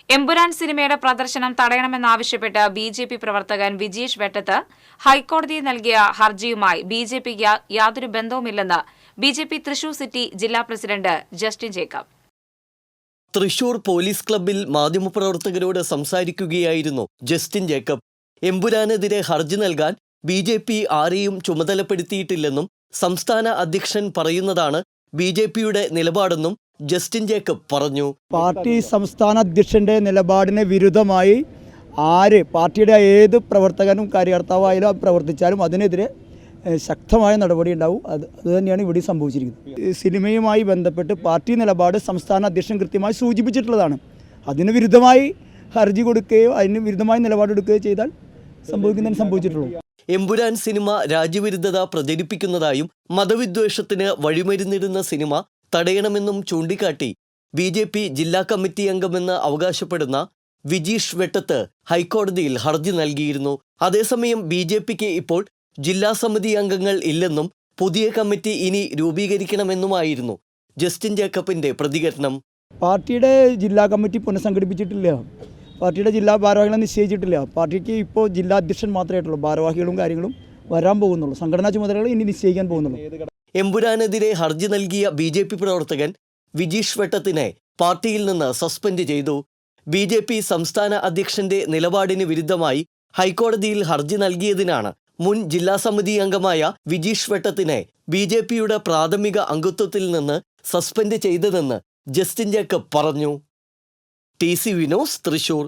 എമ്പുരാൻ സിനിമയുടെ പ്രദർശനം തടയണമെന്നാവശ്യപ്പെട്ട് ബി.ജെ.പി. പ്രവർത്തകൻ വിജീഷ് വെട്ടത്ത് ഹൈക്കോടതിയിൽ നൽകിയ ഹർജിയുമായി ബി.ജെ.പിക്ക് യാതൊരു ബന്ധവുമില്ലെന്ന് ബി.ജെ.പി. തൃശൂർ സിറ്റി ജില്ലാ president Justin Jacob. Thrissur police ക്ലബ്ബിൽ മാധ്യമപ്രവർത്തകരോട് സംസാരിക്കുകയായിരുന്നു ജസ്റ്റിൻ ജേക്കബ്. എമ്പുരാനെതിരെ ഹർജി നൽകാൻ ബി.ജെ.പി. ആരെയും ചുമതലപ്പെടുത്തിയിട്ടില്ലെന്നും സംസ്ഥാന അധ്യക്ഷൻ പറയുന്നതാണ് ബി.ജെ.പിയുടെ നിലപാടെന്നും ജസ്റ്റിൻ ജേക്കബ് പറഞ്ഞു. പാർട്ടി സംസ്ഥാന അധ്യക്ഷന്റെ നിലപാടിന് വിരുദ്ധമായി പാർട്ടിയുടെ ഏത് പ്രവർത്തകനും കാര്യകർത്താവായാലും പ്രവർത്തിച്ചാലും അതിനെതിരെ ശക്തമായ നടപടി ഉണ്ടാവും. അത് തന്നെയാണ് ഇവിടെ സംഭവിച്ചിരിക്കുന്നത്. സിനിമയുമായി ബന്ധപ്പെട്ട് പാർട്ടി നിലപാട് സംസ്ഥാന അധ്യക്ഷൻ കൃത്യമായി സൂചിപ്പിച്ചിട്ടുള്ളതാണ്. അതിന് വിരുദ്ധമായി ഹർജി കൊടുക്കുകയോ അതിന് വിരുദ്ധമായി നിലപാടെടുക്കുകയോ ചെയ്താൽ സംഭവിക്കുന്നതിന് സംഭവിച്ചിട്ടുള്ളൂ. എമ്പുരാൻ സിനിമ രാജ്യവിരുദ്ധത പ്രചരിപ്പിക്കുന്നതായും മതവിദ്വേഷത്തിന് വഴിമരുന്നിടുന്ന സിനിമ തടയണമെന്നും ചൂണ്ടിക്കാട്ടി ബി.ജെ.പി. ജില്ലാ കമ്മിറ്റി അംഗമെന്ന് അവകാശപ്പെടുന്ന വിജീഷ് വെട്ടത്ത് ഹൈക്കോടതിയിൽ ഹർജി നൽകിയിരുന്നു. അതേസമയം ബി.ജെ.പിക്ക് ഇപ്പോൾ ജില്ലാ സമിതി അംഗങ്ങൾ ഇല്ലെന്നും പുതിയ കമ്മിറ്റി ഇനി രൂപീകരിക്കണമെന്നുമായിരുന്നു ജസ്റ്റിൻ ജേക്കബിന്റെ പ്രതികരണം. പാർട്ടിയുടെ ജില്ലാ കമ്മിറ്റി പുനഃസംഘടിപ്പിച്ചിട്ടില്ല. പാർട്ടിയുടെ ജില്ലാ ഭാരവാഹികളെ നിശ്ചയിച്ചിട്ടില്ല. പാർട്ടിക്ക് ഇപ്പോൾ ജില്ലാ അധ്യക്ഷൻ മാത്രമേ ആയിട്ടുള്ളൂ. ഭാരവാഹികളും കാര്യങ്ങളും വരാൻ പോകുന്നുള്ളൂ. സംഘടനാ ചുമതലകൾ ഇനി നിശ്ചയിക്കാൻ പോകുന്നുള്ളൂ. എമ്പുരാനെതിരെ ഹർജി നൽകിയ ബി.ജെ.പി. പ്രവർത്തകൻ വിജീഷ് വെട്ടത്തിനെ പാർട്ടിയിൽ നിന്ന് സസ്പെൻഡ് ചെയ്തു. ബി.ജെ.പി. സംസ്ഥാന അധ്യക്ഷന്റെ നിലപാടിന് വിരുദ്ധമായി ഹൈക്കോടതിയിൽ ഹർജി നൽകിയതിനാണ് മുൻ ജില്ലാ സമിതി അംഗമായ വിജീഷ് വെട്ടത്തിനെ ബി.ജെ.പിയുടെ പ്രാഥമിക അംഗത്വത്തിൽ നിന്ന് സസ്പെൻഡ് ചെയ്തതെന്ന് ജസ്റ്റിൻ ജേക്കബ് പറഞ്ഞു. ടി.സി. വിനോസ്, തൃശൂർ.